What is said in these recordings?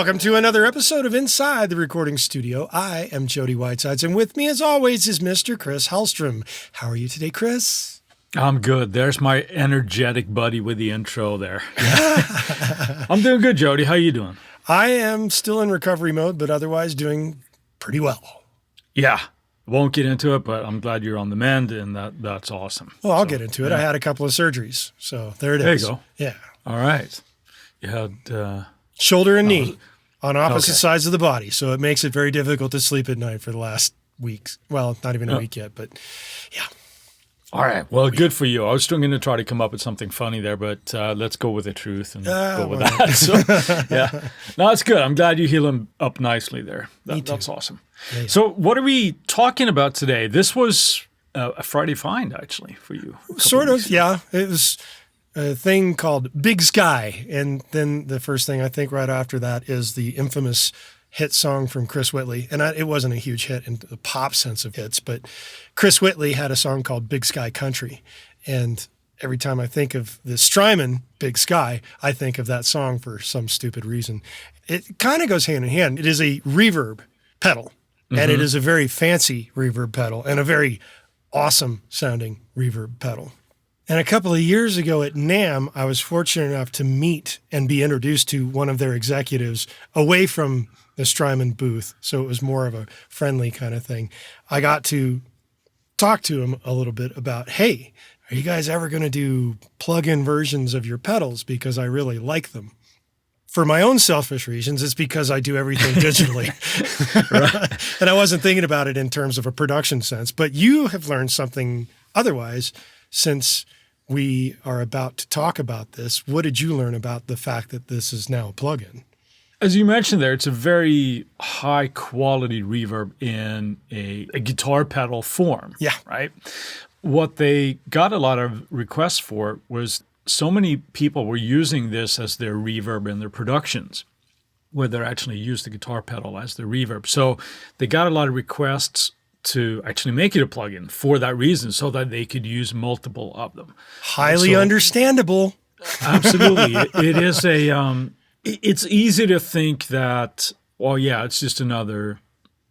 Welcome to another episode of Inside the Recording Studio. I am Jody Whitesides, and with me, as always, is Mr. Chris Hellstrom. How are you today, Chris? I'm good. There's my energetic buddy with the intro there. I'm doing good, Jody. How you doing? I am still in recovery mode, but otherwise doing pretty well. Yeah. Won't get into it, but I'm glad you're on the mend, and that's awesome. Well, I'll get into it. Yeah. I had a couple of surgeries, so there it is. There you go. Yeah. All right. You had... shoulder and knee on opposite sides of the body, so it makes it very difficult to sleep at night for the last weeks. Well, not even a week yet, but yeah. All right. Well, good for you. I was still going to try to come up with something funny there, but let's go with the truth and go with that. So, yeah. No, it's good. I'm glad you're healing up nicely there. That's awesome. Yeah. So what are we talking about today? This was a Friday find, actually, for you. Sort of, yeah. It was a thing called BigSky, and then the first thing I think right after that is the infamous hit song from Chris Whitley. And it wasn't a huge hit in the pop sense of hits, but Chris Whitley had a song called Big Sky Country. And every time I think of the Strymon, Big Sky, I think of that song for some stupid reason. It kind of goes hand in hand. It is a reverb pedal, and it is a very fancy reverb pedal and a very awesome sounding reverb pedal. And a couple of years ago at NAMM, I was fortunate enough to meet and be introduced to one of their executives away from the Strymon booth. So it was more of a friendly kind of thing. I got to talk to him a little bit about, hey, are you guys ever going to do plug-in versions of your pedals? Because I really like them. For my own selfish reasons, it's because I do everything digitally. Right. And I wasn't thinking about it in terms of a production sense. But you have learned something otherwise since we are about to talk about this. What did you learn about the fact that this is now a plugin? As you mentioned there, it's a very high quality reverb in a guitar pedal form. Yeah. Right? What they got a lot of requests for was so many people were using this as their reverb in their productions, where they actually use the guitar pedal as their reverb. So they got a lot of requests to actually make it a plugin for that reason, so that they could use multiple of them. Highly understandable. Absolutely. It is it's easy to think that, well, yeah, it's just another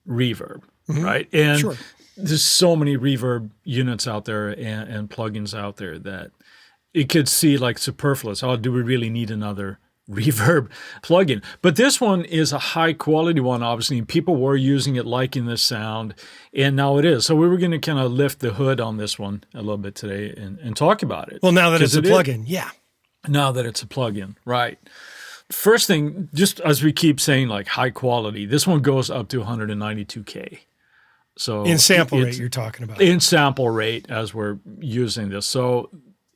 reverb, right? And there's so many reverb units out there and plugins out there that it could see like superfluous. Oh, do we really need another reverb plugin? But this one is a high quality one, obviously, and people were using it, liking the sound, and now it is. So we were going to kind of lift the hood on this one a little bit today and talk about it. Well, now that it's a plugin, yeah. Now that it's a plugin, right. First thing, just as we keep saying, like high quality, this one goes up to 192K. So in sample rate, you're talking about. In sample rate as we're using this. So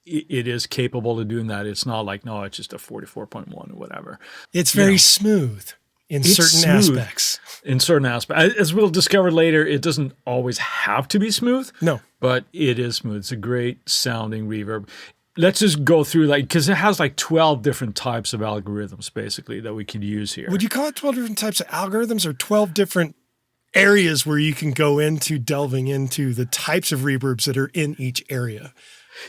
it is capable of doing that. It's not like, no, it's just a 44.1 or whatever. It's very smooth in certain aspects. In certain aspects. As we'll discover later, it doesn't always have to be smooth. No. But it is smooth. It's a great sounding reverb. Let's just go through, like, because it has like 12 different types of algorithms, basically, that we could use here. Would you call it 12 different types of algorithms or 12 different areas where you can go into delving into the types of reverbs that are in each area?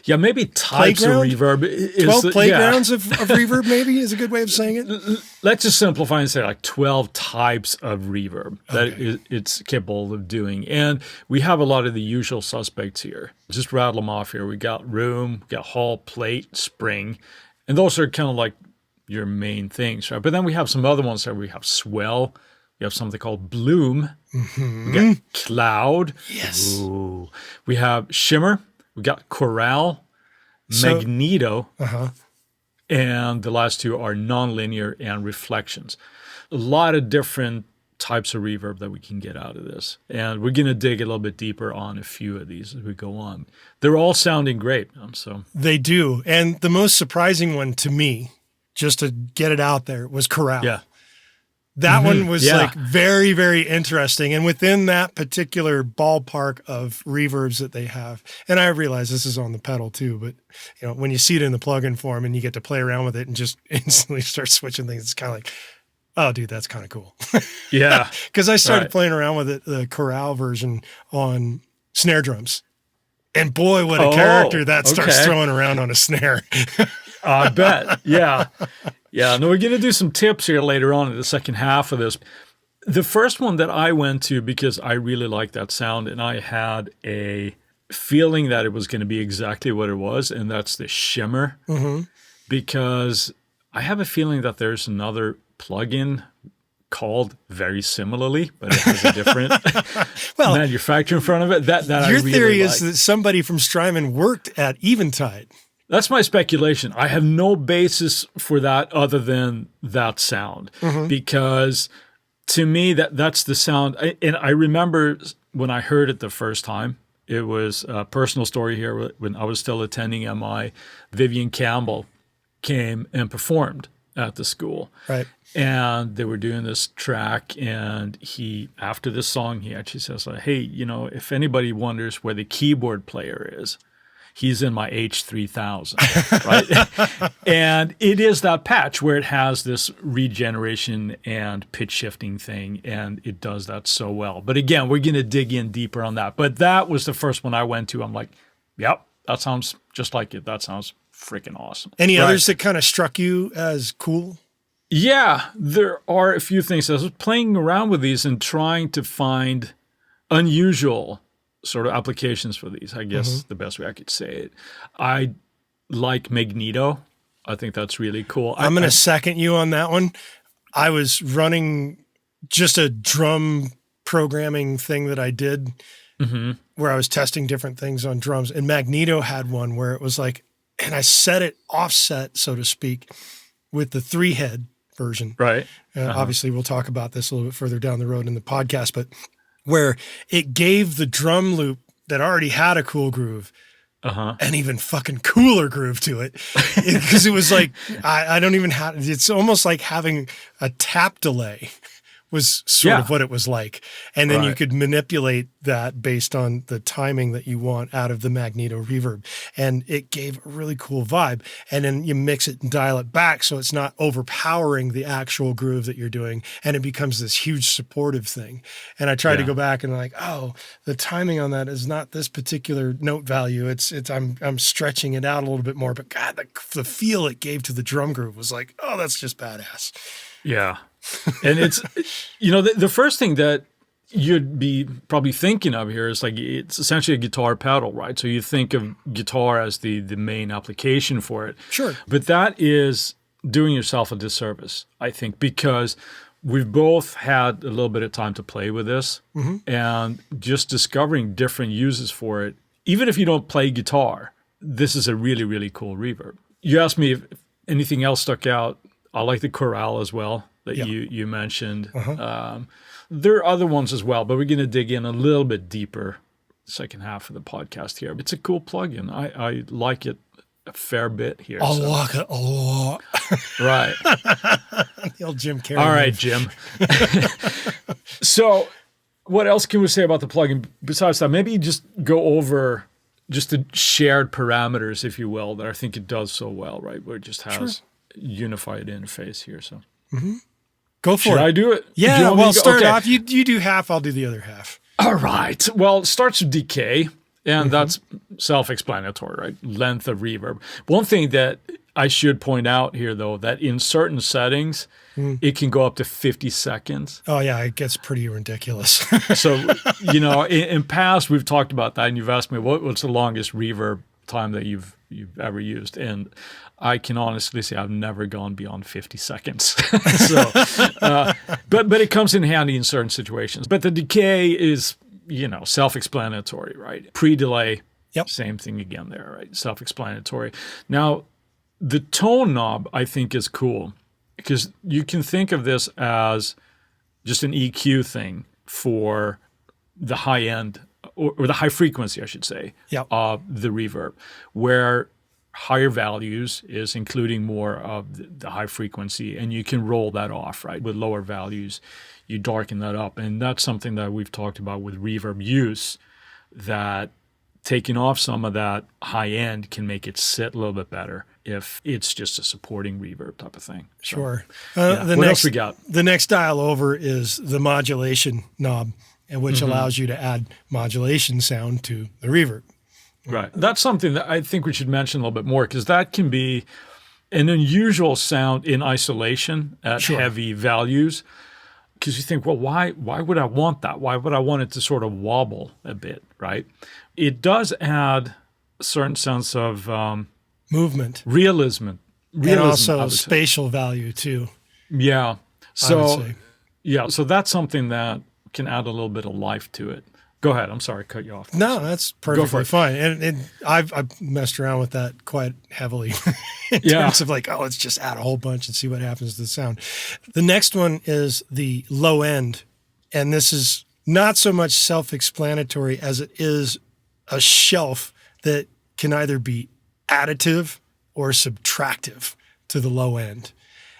Yeah, maybe types of reverb. 12 playgrounds of reverb maybe is a good way of saying it. Let's just simplify and say like 12 types of reverb that it's capable of doing. And we have a lot of the usual suspects here. Just rattle them off here. We got room, we got hall, plate, spring. And those are kind of like your main things, right? But then we have some other ones there. We have swell. We have something called bloom. We got cloud. Yes. Ooh. We have shimmer. We got chorale, magneto, and the last two are nonlinear and reflections. A lot of different types of reverb that we can get out of this. And we're going to dig a little bit deeper on a few of these as we go on. They're all sounding great. So they do. And the most surprising one to me, just to get it out there, was chorale. Yeah. That one was like very, very interesting. And within that particular ballpark of reverbs that they have, and I realize this is on the pedal too, but you know, when you see it in the plugin form and you get to play around with it and just instantly start switching things, it's kind of like, oh, dude, that's kind of cool. Yeah. Because I started playing around with it, the chorale version on snare drums. And boy, what a character that starts throwing around on a snare. I bet. Yeah. Yeah, no, we're going to do some tips here later on in the second half of this. The first one that I went to because I really liked that sound and I had a feeling that it was going to be exactly what it was, and that's the shimmer. Because I have a feeling that there's another plugin called very similarly, but it has a different manufacturer in front of it. That I really theory like. is that somebody from Strymon worked at Eventide. That's my speculation. I have no basis for that other than that sound, because to me that's the sound. And I remember when I heard it the first time. It was a personal story here. When I was still attending MI, Vivian Campbell came and performed at the school. Right. And they were doing this track, and after this song, he actually says, like, hey, if anybody wonders where the keyboard player is, he's in my H3000, right? And it is that patch where it has this regeneration and pitch shifting thing, and it does that so well. But again, we're going to dig in deeper on that. But that was the first one I went to. I'm like, yep, that sounds just like it. That sounds freaking awesome. Any others that kind of struck you as cool? Yeah, there are a few things. I was playing around with these and trying to find unusual sort of applications for these, I guess the best way I could say it. I like Magneto. I think that's really cool. I'm going to second you on that one. I was running just a drum programming thing that I did where I was testing different things on drums, and Magneto had one where it was like, and I set it offset, so to speak, with the 3-head version. Right. Obviously, we'll talk about this a little bit further down the road in the podcast, but where it gave the drum loop that already had a cool groove an even fucking cooler groove to it. Because it was like, I don't even have, it's almost like having a tap delay was sort of what it was like. And then you could manipulate that based on the timing that you want out of the Magneto reverb. And it gave a really cool vibe. And then you mix it and dial it back so it's not overpowering the actual groove that you're doing. And it becomes this huge supportive thing. And I tried to go back and like, oh, the timing on that is not this particular note value. I'm stretching it out a little bit more. But God, the feel it gave to the drum groove was like, oh, that's just badass. Yeah. And it's, the first thing that you'd be probably thinking of here is like, it's essentially a guitar pedal, right? So you think of guitar as the main application for it. Sure. But that is doing yourself a disservice, I think, because we've both had a little bit of time to play with this and just discovering different uses for it. Even if you don't play guitar, this is a really, really cool reverb. You asked me if anything else stuck out. I like the chorale as well that you mentioned. There are other ones as well, but we're going to dig in a little bit deeper the second half of the podcast here. It's a cool plugin. I like it a fair bit here. I like it a lot. Right. The old Jim Carrey. All right, Jim. So what else can we say about the plugin besides that? Maybe just go over just the shared parameters, if you will, that I think it does so well, right? Where it just has unified interface here. So go for it. Should I do it? Yeah, well, start off. You do half, I'll do the other half. All right. Well, it starts with decay, and that's self-explanatory, right? Length of reverb. One thing that I should point out here, though, that in certain settings, it can go up to 50 seconds. Oh, yeah, it gets pretty ridiculous. So, in past, we've talked about that, and you've asked me, what's the longest reverb time that you've ever used? And I can honestly say I've never gone beyond 50 seconds. But it comes in handy in certain situations. But the decay is, self-explanatory, right? Pre-delay, same thing again there, right? Self-explanatory. Now, the tone knob, I think, is cool because you can think of this as just an EQ thing for the high end, or the high frequency, I should say, of the reverb, where higher values is including more of the high frequency, and you can roll that off, right? With lower values, you darken that up. And that's something that we've talked about with reverb use, that taking off some of that high end can make it sit a little bit better if it's just a supporting reverb type of thing. Sure. What else we got? The next dial over is the modulation knob, which allows you to add modulation sound to the reverb. Right. That's something that I think we should mention a little bit more, because that can be an unusual sound in isolation at heavy values, because you think, well, why would I want that? Why would I want it to sort of wobble a bit, right? It does add a certain sense of movement, realism, and also spatial value too. Yeah. So so that's something that can add a little bit of life to it. Go ahead. I'm sorry, cut you off. No, that's perfectly fine. And I've messed around with that quite heavily in terms of like, let's just add a whole bunch and see what happens to the sound. The next one is the low end. And this is not so much self-explanatory as it is a shelf that can either be additive or subtractive to the low end.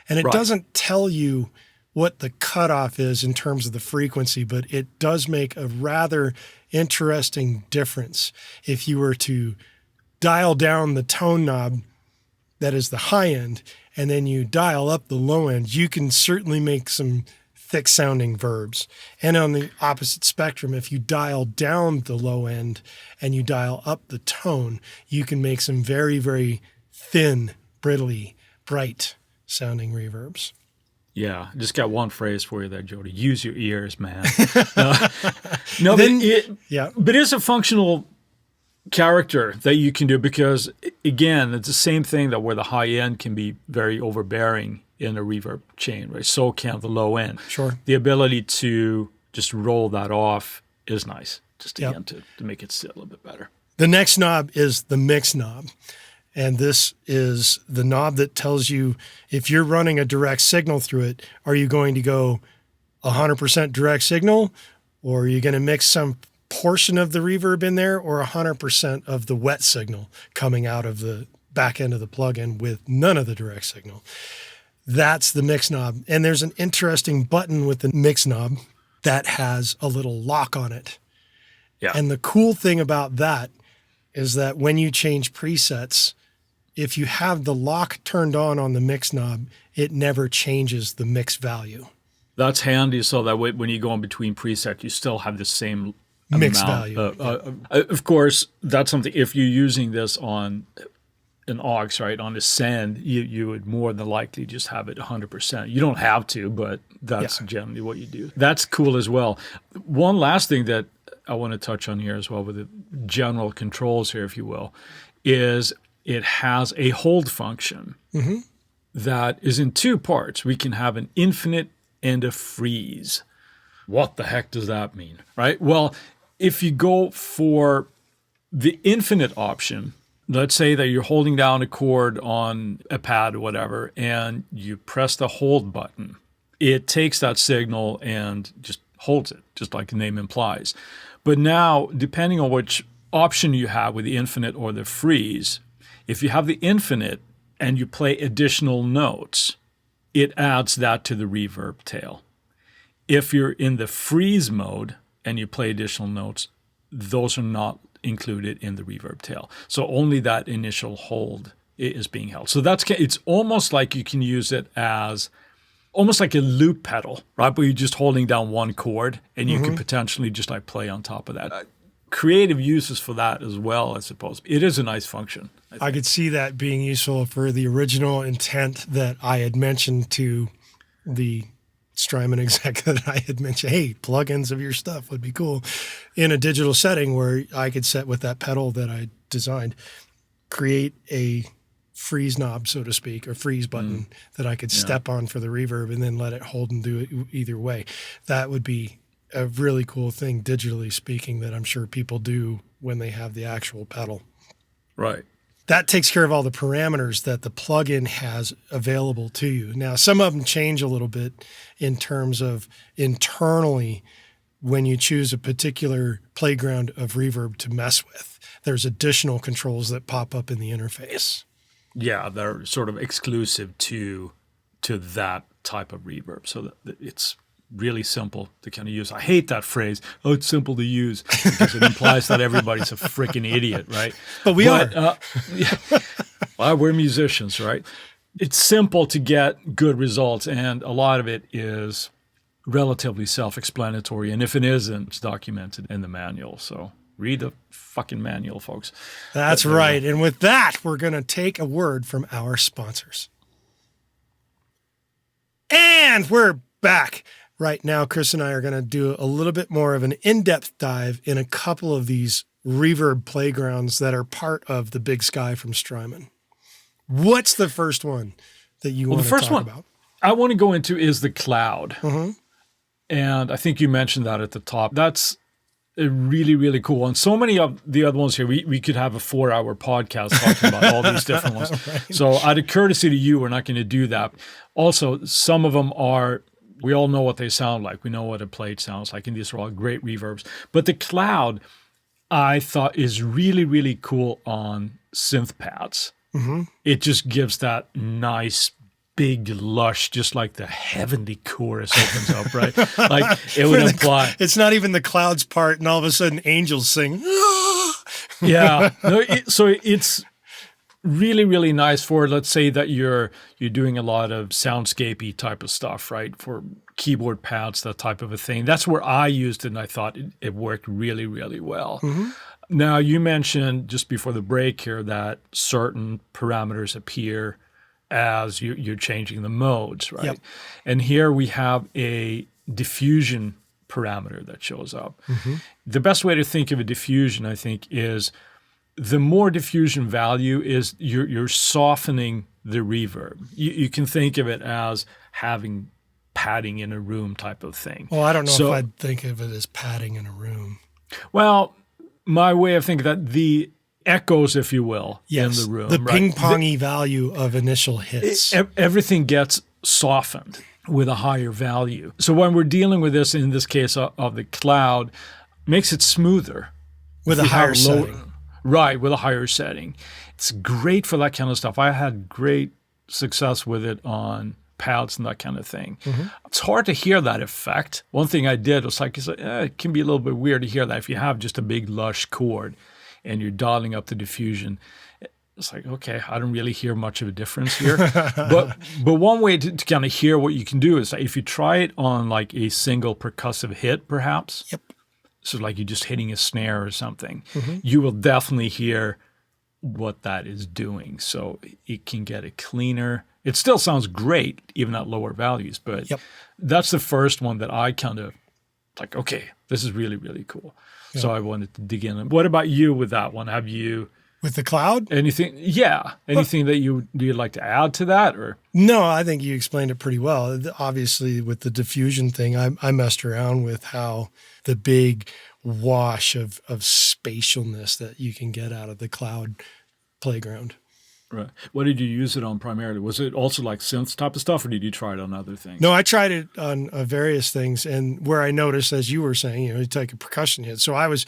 And it doesn't tell you what the cutoff is in terms of the frequency, but it does make a rather interesting difference. If you were to dial down the tone knob, that is the high end, and then you dial up the low end, you can certainly make some thick sounding verbs. And on the opposite spectrum, if you dial down the low end and you dial up the tone, you can make some very, very thin, brittly, bright sounding reverbs. Yeah, just got one phrase for you there, Jody. Use your ears, man. No, but it's a functional character that you can do because, again, it's the same thing that where the high end can be very overbearing in a reverb chain, right? So can the low end. Sure. The ability to just roll that off is nice, just again to make it sit a little bit better. The next knob is the mix knob. And this is the knob that tells you if you're running a direct signal through it, are you going to go 100% direct signal, or are you going to mix some portion of the reverb in there, or 100% of the wet signal coming out of the back end of the plugin with none of the direct signal? That's the mix knob. And there's an interesting button with the mix knob that has a little lock on it. Yeah. And the cool thing about that is that when you change presets, if you have the lock turned on the mix knob, it never changes the mix value. That's handy, so that way when you go in between presets, you still have the same mix amount. value. Of course, that's something, if you're using this on an aux, right, on a send, you would more than likely just have it 100%. You don't have to, but that's generally what you do. That's cool as well. One last thing that I want to touch on here as well with the general controls here, if you will, is it has a hold function that is in two parts. We can have an infinite and a freeze. What the heck does that mean, right? Well, if you go for the infinite option, let's say that you're holding down a chord on a pad or whatever, and you press the hold button. It takes that signal and just holds it, just like the name implies. But now, depending on which option you have with the infinite or the freeze, if you have the infinite and you play additional notes, it adds that to the reverb tail. If you're in the freeze mode and you play additional notes, those are not included in the reverb tail. So only that initial hold is being held. So it's almost like you can use it as almost like a loop pedal, right? But you're just holding down one chord and you can potentially just like play on top of that. Creative uses for that as well, I suppose. It is a nice function. I could see that being useful for the original intent that I had mentioned to the Strymon exec that I had mentioned. Hey, plugins of your stuff would be cool in a digital setting where I could set with that pedal that I designed, create a freeze knob, so to speak, or freeze button that I could step on for the reverb and then let it hold and do it either way. That would be a really cool thing, digitally speaking, that I'm sure people do when they have the actual pedal. Right. That takes care of all the parameters that the plugin has available to you. Now, some of them change a little bit in terms of internally when you choose a particular playground of reverb to mess with. There's additional controls that pop up in the interface. Yeah, they're sort of exclusive to that type of reverb. So that it's really simple to kind of use. I hate that phrase, oh, it's simple to use, because it implies that everybody's a freaking idiot, right? But we are. Well, we're musicians, right? It's simple to get good results, and a lot of it is relatively self-explanatory. And if it isn't, it's documented in the manual. So Read the fucking manual, folks. That's right. And with that, we're going to take a word from our sponsors. And we're back. Right now, Chris and I are going to do a little bit more of an in-depth dive in a couple of these reverb playgrounds that are part of the BigSky from Strymon. What's the first one that you want to talk about? I want to go into is the cloud. And I think you mentioned that at the top. That's a really, really cool one. So many of the other ones here, we could have a 4-hour podcast talking about all these different ones. Right. So out of courtesy to you, we're not going to do that. Also, some of them are, we all know what they sound like. We know what a plate sounds like, and these are all great reverbs. But the cloud, I thought, is really, really cool on synth pads. It just gives that nice, big lush, just like the heavenly chorus opens up, right? Like it would imply. It's not even the clouds part, and all of a sudden angels sing. Yeah. No, so it's really, really nice for, let's say that you're doing a lot of soundscapey type of stuff, right? For keyboard pads, that type of a thing. That's where I used it, and I thought it worked really, really well. Now, you mentioned just before the break here that certain parameters appear as you're changing the modes, right? Yep. And here we have a diffusion parameter that shows up. The best way to think of a diffusion, I think, is the more diffusion value is you're softening the reverb. You can think of it as having padding in a room type of thing. Well, I don't know if I'd think of it as padding in a room. Well, my way of thinking that the echoes, if you will, in the room. The ping-pongy value of initial hits. Everything gets softened with a higher value. So when we're dealing with this, in this case of the cloud, makes it smoother. With a higher setting. Right, with a higher setting. It's great for that kind of stuff. I had great success with it on pads and that kind of thing. It's hard to hear that effect. One thing I did was like, it can be a little bit weird to hear that if you have just a big lush chord and you're dialing up the diffusion. It's like, okay, I don't really hear much of a difference here. but one way to kind of hear what you can do is that if you try it on like a single percussive hit, perhaps, so like you're just hitting a snare or something, you will definitely hear what that is doing. So it can get it cleaner. It still sounds great, even at lower values, but that's the first one that I kind of like, okay, this is really, really cool. So I wanted to dig in. What about you with that one? Have you... With the cloud? Anything? Yeah. Anything that you'd like to add to that? Or no, I think you explained it pretty well. Obviously, with the diffusion thing, I messed around with how the big wash of spatialness that you can get out of the cloud playground. Right. What did you use it on primarily? Was it also like synth type of stuff, or did you try it on other things? No, I tried it on various things, and where I noticed, as you were saying, you take a percussion hit. So I was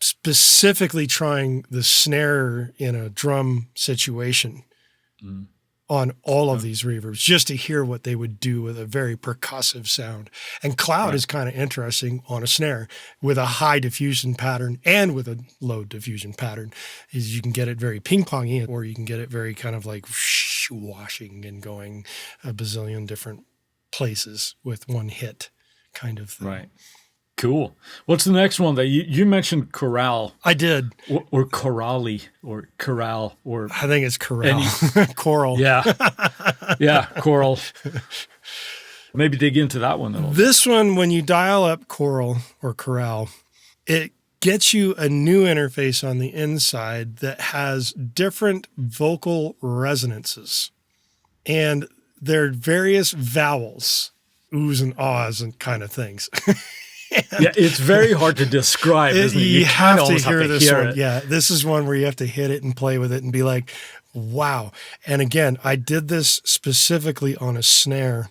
specifically trying the snare in a drum situation on all of these reverbs, just to hear what they would do with a very percussive sound. And cloud is kind of interesting on a snare with a high diffusion pattern and with a low diffusion pattern. Is you can get it very ping-pongy, or you can get it very kind of like washing and going a bazillion different places with one hit kind of thing. Right. Cool. What's the next one that you mentioned? Chorale. I did. Or chorale, or chorale, or I think it's chorale. Choral. Yeah. Yeah, choral. Maybe dig into that one a little. This one, when you dial up choral or chorale, it gets you a new interface on the inside that has different vocal resonances. And there are various vowels, oohs and ahs and kind of things. Yeah, it's very hard to describe, isn't it? You have to hear this one. Yeah, this is one where you have to hit it and play with it and be like, wow. And again, I did this specifically on a snare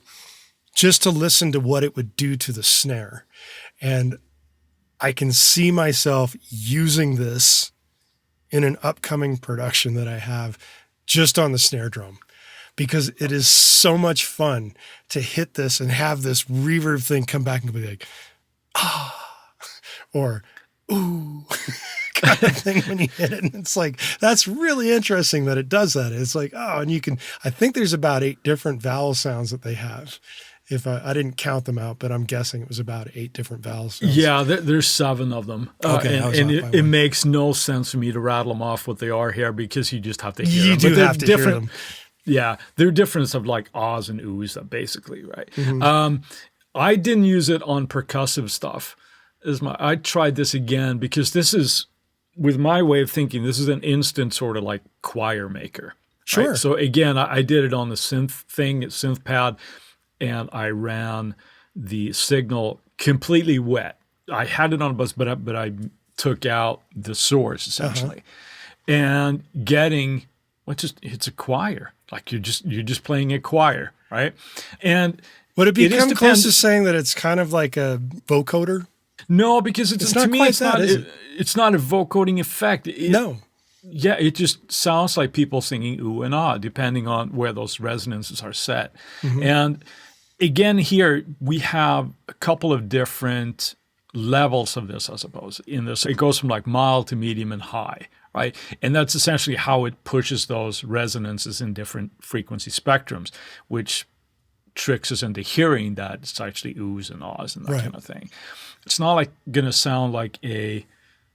just to listen to what it would do to the snare. And I can see myself using this in an upcoming production that I have just on the snare drum, because it is so much fun to hit this and have this reverb thing come back and be like, ah, or ooh, kind of thing when you hit it. And it's like, that's really interesting that it does that. It's like, oh, and you can, I think there's about 8 different vowel sounds that they have. If I didn't count them out, but I'm guessing it was about 8 different valve sounds. Yeah, there's 7 of them. Okay, and it makes no sense for me to rattle them off what they are here because you just have to hear them. You do have to hear them. Yeah, they're difference of like ahs and oohs, basically, right? I didn't use it on percussive stuff. I tried this again because this is, with my way of thinking, this is an instant sort of like choir maker. Sure. Right? So again, I did it on the synth pad, and I ran the signal completely wet. I had it on a bus, but I took out the source essentially, and getting it's a choir. Like you're just playing a choir, right? And would it become close to saying that it's kind of like a vocoder? No, because it's not to me quite it's not. It's not a vocoding effect. No. Yeah, it just sounds like people singing ooh and ah, depending on where those resonances are set. And again, here we have a couple of different levels of this, I suppose. In this, it goes from like mild to medium and high, right? And that's essentially how it pushes those resonances in different frequency spectrums, which tricks us into hearing that it's actually oohs and ahs and that kind of thing. It's not like going to sound like a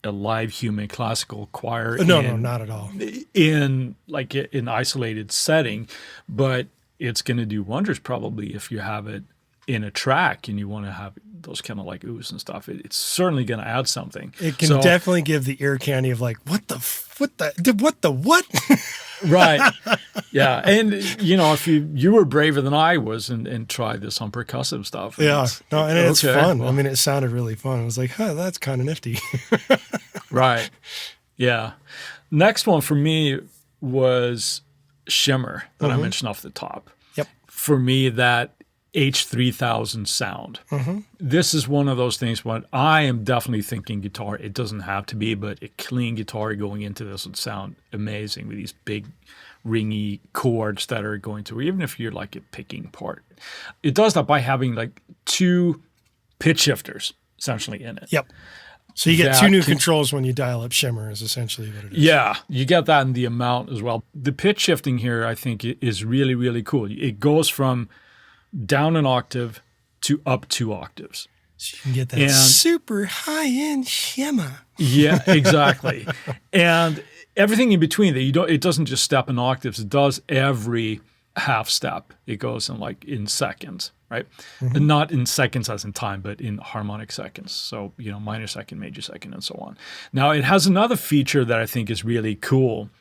live human classical choir. No, not at all. In like an isolated setting, but it's going to do wonders probably if you have it in a track and you want to have those kind of like oohs and stuff. It's certainly going to add something. It can definitely give the ear candy of like, what the what? Right. Yeah. And if you were braver than I was and tried this on percussive stuff. Yeah. No, and it's fun. Well, I mean, it sounded really fun. I was like, that's kind of nifty. Right. Yeah. Next one for me was Shimmer that I mentioned off the top. Yep. For me, that H3000 sound. This is one of those things when I am definitely thinking guitar. It doesn't have to be, but a clean guitar going into this would sound amazing with these big ringy chords that are going to, even if you're like a picking part. It does that by having like 2 pitch shifters essentially in it. Yep. So you get 2 new controls when you dial up Shimmer is essentially what it is. Yeah, you get that in the amount as well. The pitch shifting here, I think, is really, really cool. It goes from down an octave to up 2 octaves. So you can get that super high-end Shimmer. Yeah, exactly. And everything in between that, it doesn't just step in octaves. It does every half step. It goes in seconds, right? And not in seconds as in time, but in harmonic seconds. So, minor second, major second, and so on. Now, it has another feature that I think is really cool.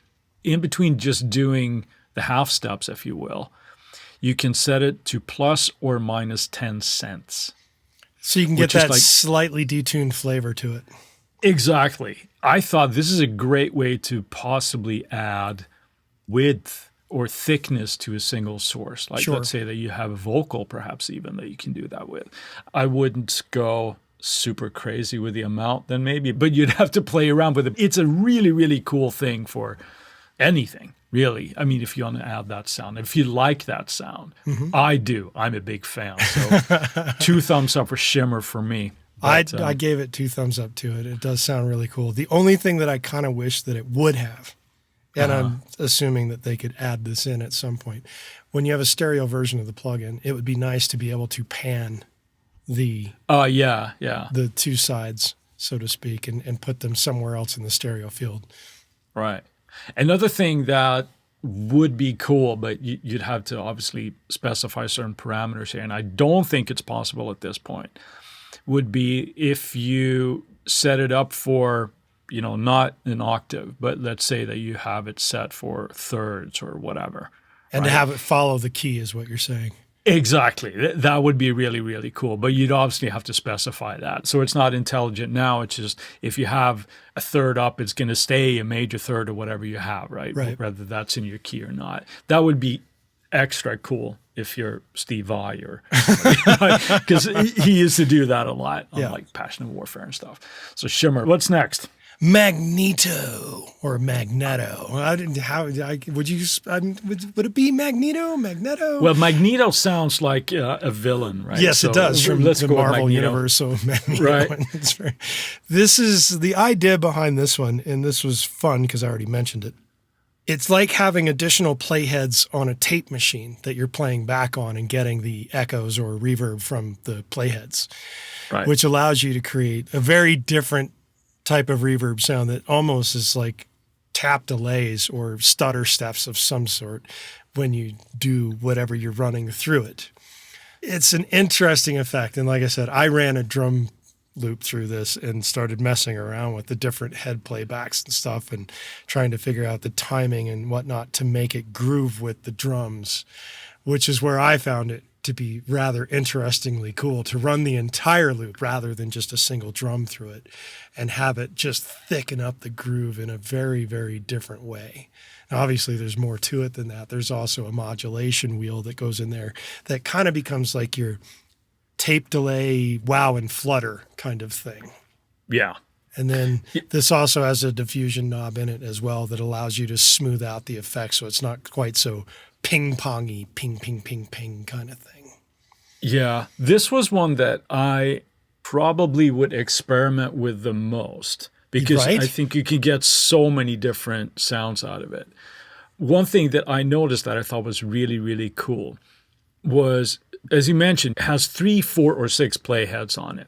In between just doing the half steps, if you will, you can set it to plus or minus 10 cents. So you can get that slightly detuned flavor to it. Exactly. I thought this is a great way to possibly add width or thickness to a single source. Like let's say that you have a vocal perhaps even that you can do that with. I wouldn't go super crazy with the amount then maybe, but you'd have to play around with it. It's a really, really cool thing for anything. Really. I mean, if you want to add that sound, if you like that sound, I do. I'm a big fan. So 2 thumbs up for Shimmer for me. But, I gave it 2 thumbs up to it. It does sound really cool. The only thing that I kind of wish that it would have, and I'm assuming that they could add this in at some point, when you have a stereo version of the plugin, it would be nice to be able to pan the 2 sides, so to speak, and put them somewhere else in the stereo field. Right. Another thing that would be cool, but you'd have to obviously specify certain parameters here, and I don't think it's possible at this point, would be if you set it up for, not an octave, but let's say that you have it set for thirds or whatever. And to have it follow the key is what you're saying. Exactly. That would be really, really cool. But you'd obviously have to specify that. So it's not intelligent now. It's just if you have a third up, it's going to stay a major third or whatever you have, right? Whether that's in your key or not. That would be extra cool if you're Steve Vai or because he used to do that a lot on like Passion of Warfare and stuff. So Shimmer, what's next? Magneto or Magneto. Would it be Magneto? Well, Magneto sounds like a villain, right? Yes, it does from the Marvel universe. So Magneto. Right. This is the idea behind this one, and this was fun because I already mentioned it. It's like having additional playheads on a tape machine that you're playing back on and getting the echoes or reverb from the playheads, Right. which allows you to create a very different type of reverb sound that almost is like tap delays or stutter steps of some sort when you do whatever you're running through it. It's an interesting effect. And like I said, I ran a drum loop through this and started messing around with the different head playbacks and stuff and trying to figure out the timing and whatnot to make it groove with the drums, which is where I found it to be rather interestingly cool to run the entire loop rather than just a single drum through it and have it just thicken up the groove in a very, very different way. Now, obviously, there's more to it than that. There's also a modulation wheel that goes in there that kind of becomes like your tape delay, wow and flutter kind of thing. Yeah. And then this also has a diffusion knob in it as well that allows you to smooth out the effect so it's not quite so ping-pongy, ping, ping, ping, ping kind of thing. Yeah. This was one that I probably would experiment with the most because Right? I think you can get so many different sounds out of it. One thing that I noticed that I thought was really, really cool was, as you mentioned, it has 3, 4, or 6 playheads on it,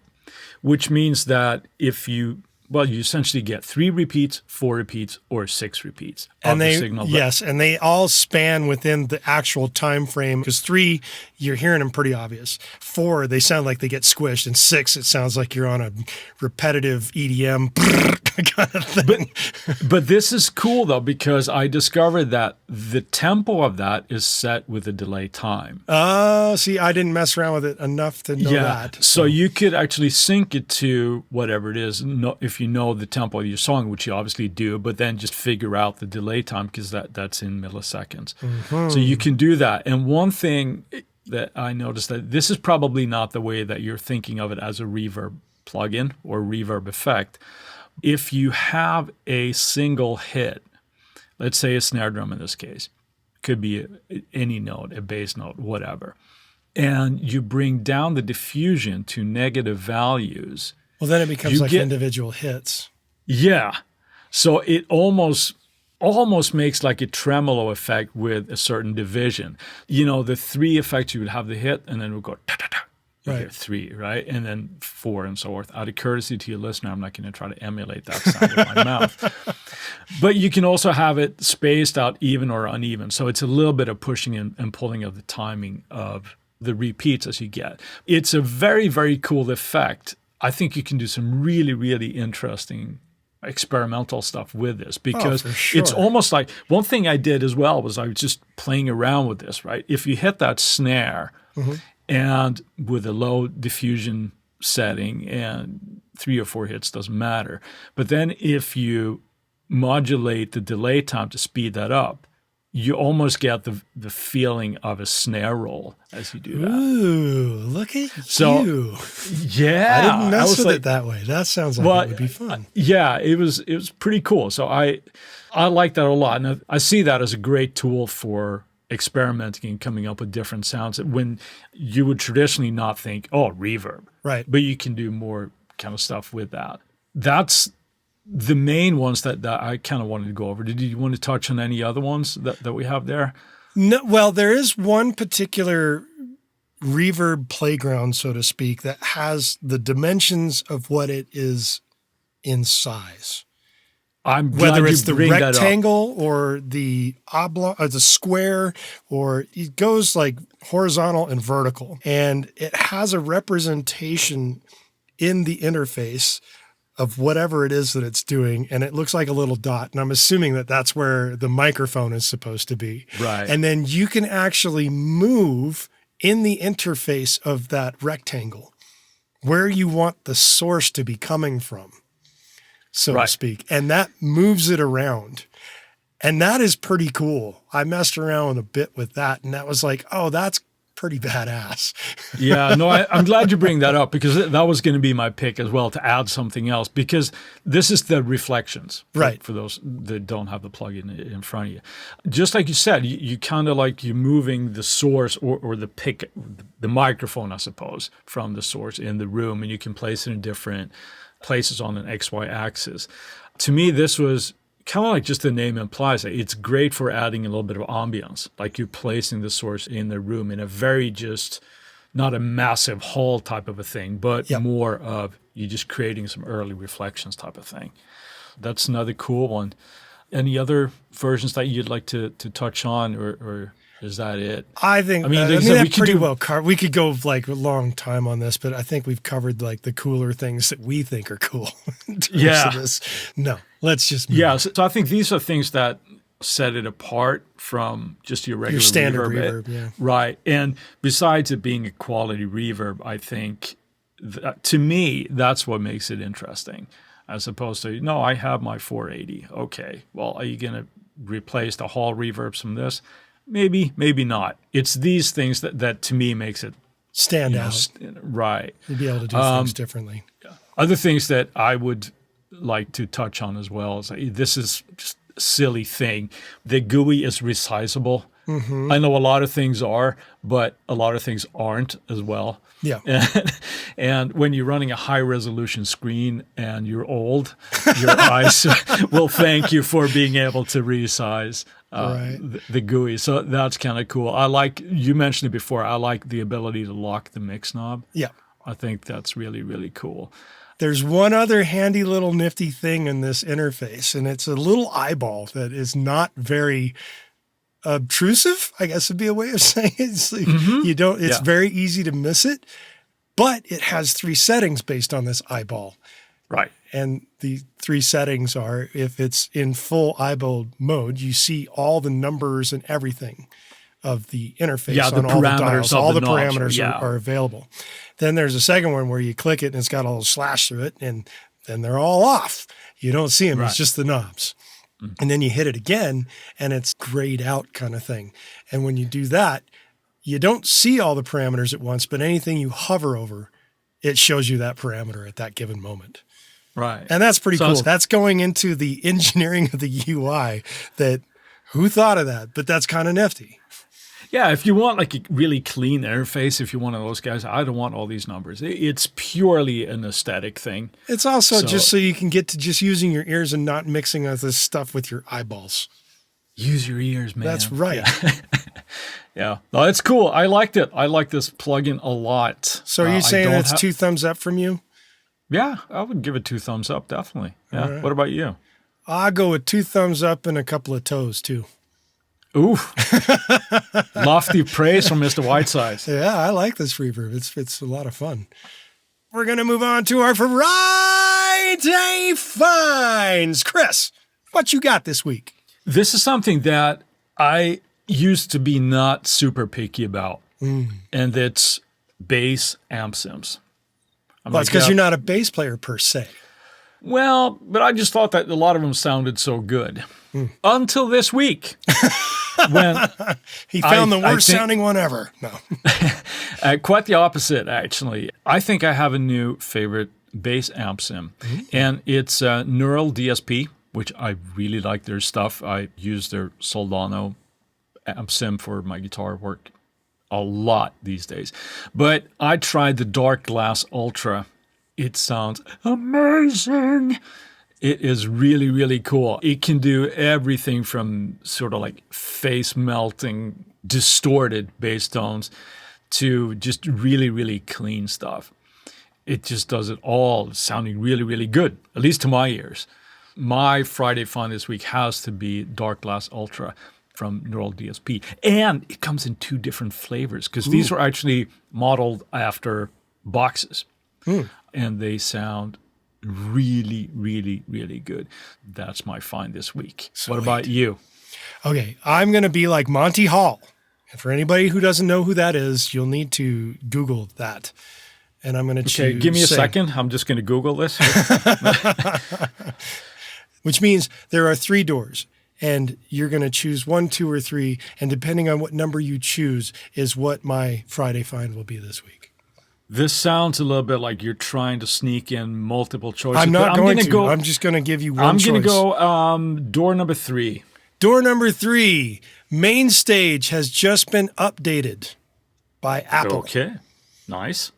which means that if you essentially get 3 repeats, 4 repeats, or 6 repeats of the signal. Yes, and they all span within the actual time frame. Because 3, you're hearing them pretty obvious. 4, they sound like they get squished, and 6, it sounds like you're on a repetitive EDM kind of thing. But this is cool though, because I discovered that the tempo of that is set with a delay time. See, I didn't mess around with it enough to know that. So you could actually sync it to whatever it is, if you know the tempo of your song, which you obviously do, but then just figure out the delay time because that's in milliseconds. Mm-hmm. So you can do that. And one thing that I noticed that this is probably not the way that you're thinking of it as a reverb plugin or reverb effect. If you have a single hit, let's say a snare drum in this case, could be any note, a bass note, whatever, and you bring down the diffusion to negative values. Well, then it becomes like individual hits. Yeah. So it almost makes like a tremolo effect with a certain division. You know, the 3 effects, you would have the hit, and then it would go ta-ta-ta. You hear 3, right? And then 4 and so forth. Out of courtesy to your listener, I'm not going to try to emulate that sound in my mouth. But you can also have it spaced out even or uneven. So it's a little bit of pushing and pulling of the timing of the repeats as you get. It's a very, very cool effect. I think you can do some really, really interesting experimental stuff with this because it's almost like one thing I did as well was I was just playing around with this, right? If you hit that snare and with a low diffusion setting and 3 or 4 hits doesn't matter. But then if you modulate the delay time to speed that up, you almost get the feeling of a snare roll as you do that. Ooh, look at you. Yeah. I didn't mess with it that way. That sounds like it would be fun. Yeah, it was pretty cool. So I like that a lot. And I see that as a great tool for experimenting and coming up with different sounds when you would traditionally not think, oh, reverb. Right. But you can do more kind of stuff with that. That's the main ones that I kind of wanted to go over. Did you want to touch on any other ones that we have there? No, well, there is one particular reverb playground, so to speak, that has the dimensions of what it is in size. Whether it's the rectangle or the oblong or the square, or it goes like horizontal and vertical. And it has a representation in the interface of whatever it is that it's doing, and it looks like a little dot. And I'm assuming that that's where the microphone is supposed to be. Right. And then you can actually move in the interface of that rectangle where you want the source to be coming from, so to speak. And that moves it around. And that is pretty cool. I messed around a bit with that, and that was like, oh, that's pretty badass. Yeah, no, I'm glad you bring that up because that was going to be my pick as well, to add something else, because this is the reflections, right? For those that don't have the plugin in front of you. Just like you said, you kind of like you're moving the source or the pick, the microphone, I suppose, from the source in the room, and you can place it in different places on an XY axis. To me, this was kind of like just the name implies, it's great for adding a little bit of ambience. Like you're placing the source in the room in a very just, not a massive hall type of a thing, but more of you just creating some early reflections type of thing. That's another cool one. Any other versions that you'd like to touch on, or is that it? I think that pretty well covered. We could go like a long time on this, but I think we've covered like the cooler things that we think are cool. In terms of this. No, let's just move on. So I think these are things that set it apart from just your regular standard reverb, yeah. Right. And besides it being a quality reverb, I think to me that's what makes it interesting. As opposed to, no, I have my 480. Okay, well, are you going to replace the hall reverbs from this? Maybe, maybe not. It's these things that to me makes it stand out. Right. You'd be able to do things differently. Other things that I would like to touch on as well is this is just a silly thing. The GUI is resizable. Mm-hmm. I know a lot of things are, but a lot of things aren't as well. Yeah. And when you're running a high resolution screen and you're old, your eyes will thank you for being able to resize the GUI. So that's kind of cool. I like, you mentioned it before, I like the ability to lock the mix knob. Yeah. I think that's really, really cool. There's one other handy little nifty thing in this interface, and it's a little eyeball that is not very obtrusive, I guess would be a way of saying it. It's like it's very easy to miss it, but it has 3 settings based on this eyeball. Right. And the 3 settings are, if it's in full eyeball mode, you see all the numbers and everything of the interface on all the dials. All the parameters are available. Then there's a second one where you click it and it's got a little slash through it, and then they're all off. You don't see them. Right. It's just the knobs. And then you hit it again, and it's grayed out kind of thing. And when you do that, you don't see all the parameters at once, but anything you hover over, it shows you that parameter at that given moment. Right. And that's pretty cool. That's going into the engineering of the UI that who thought of that? But that's kind of nifty. Yeah, if you want like a really clean interface, if you're one of those guys, I don't want all these numbers. It's purely an aesthetic thing. It's also just so you can get to just using your ears and not mixing all this stuff with your eyeballs. Use your ears, man. That's right. Yeah. No, it's cool. I liked it. I like this plugin a lot. So are you saying that's 2 thumbs up from you? Yeah, I would give it 2 thumbs up, definitely. Yeah. Right. What about you? I'll go with 2 thumbs up and a couple of toes, too. Ooh, lofty praise from Mr. Whitesides. Yeah, I like this reverb. It's a lot of fun. We're going to move on to our Friday finds. Chris, what you got this week? This is something that I used to be not super picky about, and it's bass amp sims. Well, it's because you're not a bass player per se. Well, but I just thought that a lot of them sounded so good. Until this week. When he found the worst sounding one ever. No. Quite the opposite, actually. I think I have a new favorite bass amp sim, and it's Neural DSP, which I really like their stuff. I use their Soldano amp sim for my guitar work a lot these days. But I tried the Dark Glass Ultra. It sounds amazing. It is really, really cool. It can do everything from sort of like face-melting, distorted bass tones to just really, really clean stuff. It just does it all, sounding really, really good, at least to my ears. My Friday find this week has to be Dark Glass Ultra from Neural DSP. And it comes in 2 different flavors because these were actually modeled after boxes. And they sound really, really, really good. That's my find this week. Sweet. What about you? Okay, I'm going to be like Monty Hall. And for anybody who doesn't know who that is, you'll need to Google that. And I'm going to choose. Okay, give me a second. I'm just going to Google this. Which means there are 3 doors. And you're going to choose 1, 2, or 3. And depending on what number you choose is what my Friday find will be this week. This sounds a little bit like you're trying to sneak in multiple choices. I'm not going to. I'm just going to give you one choice. I'm going to go door number 3. Door number 3. Main stage has just been updated by Apple. Okay. Nice.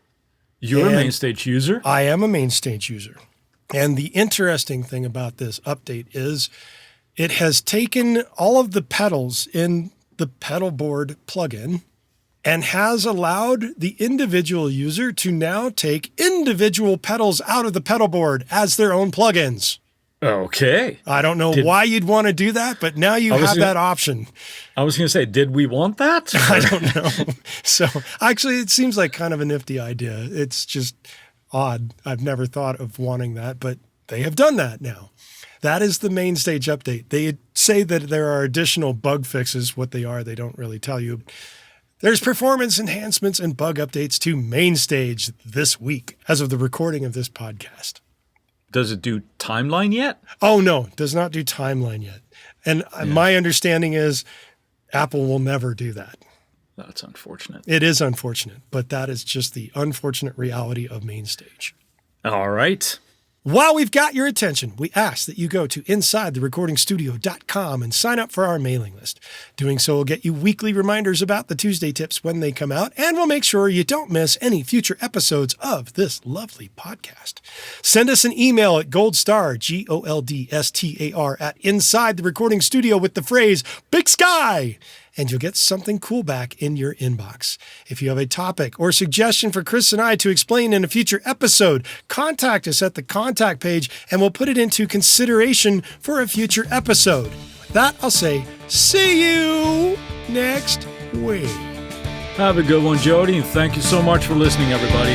You're a main stage user? I am a main stage user. And the interesting thing about this update is it has taken all of the pedals in the pedal board plugin and has allowed the individual user to now take individual pedals out of the pedal board as their own plugins. Okay. I don't know why you'd want to do that, but now you have that option. I was going to say, did we want that? I don't know. So actually, it seems like kind of a nifty idea. It's just odd. I've never thought of wanting that, but they have done that now. That is the main stage update. They say that there are additional bug fixes. What they are, they don't really tell you. There's performance enhancements and bug updates to main stage this week as of the recording of this podcast. Does it do timeline yet? Oh, no, it does not do timeline yet. And my understanding is Apple will never do that. That's unfortunate. It is unfortunate, but that is just the unfortunate reality of main stage. All right. While we've got your attention, we ask that you go to InsideTheRecordingStudio.com and sign up for our mailing list. Doing so will get you weekly reminders about the Tuesday tips when they come out, and will make sure you don't miss any future episodes of this lovely podcast. Send us an email at goldstar, GOLDSTAR, at Inside the Recording Studio with the phrase Big Sky, and you'll get something cool back in your inbox. If you have a topic or suggestion for Chris and I to explain in a future episode, contact us at the contact page and we'll put it into consideration for a future episode. With that, I'll say, see you next week. Have a good one, Jody, and thank you so much for listening, everybody.